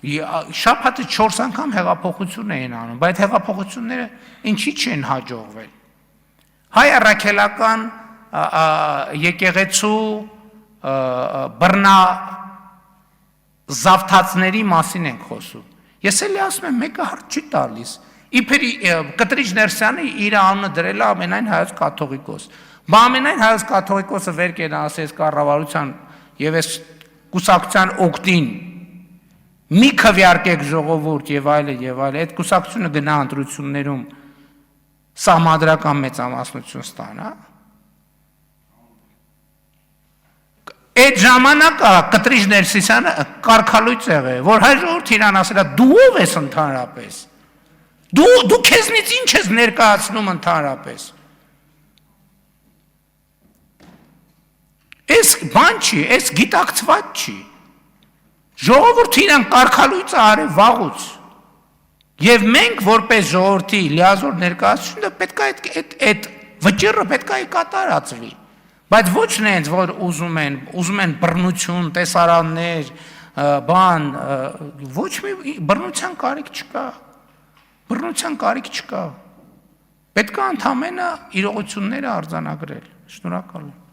Շաբաթը 4 անգամ հեղափոխություն էին անում, բայց հեղափոխությունները ինչի չեն հաջողվել։ Հայ առաքելական եկեղեցու բռնազավթածների մասին ենք խոսում։ Ես էլի ասում եմ, մեկը հարց չի տալիս։ Իբրի Կտրիչ Ներսյանը իր անունը դրել է ամենայն հայոց կաթողիկոս։ Բա ամենայն հայոց կաթողիկոսը վեր կենա ասես կառավարության եւ այս կուսակցության օգտին մի քվեարկեք ժողովուրդ եւ այլն, այդ կուսակցությունը գնա ընտրություններում սահմանադրական մեծամասնություն ստանա։ Այդ ժամանակը Կտրիչ Ներսիսյանը կարգալույծ եղել, որ հայ ժողովուրդը իրան ասել է դու ով ես ընդհանրապես։ Դու քեզնից ինչ ես ներկայացնում ընդհանրապես։ Այս բան չի, այս գիտակցված չի։ Ժողովուրդը իրան կարգալույծը արել վաղուց։ Եվ մենք որպես ժողովրդի լիազոր ներկայացությունը պետք է այդ վճիռը պետք է կատարածվի։ Բայց ոչ նենց, որ ուզում են բռնություն, տեսարաններ, բան, ոչ մի բռնության կարիք չկա։ Բռնության կարիք չկա։ Պետք է ընդամենը իրողությունները արձանագրել։ Շնորհակալ եմ։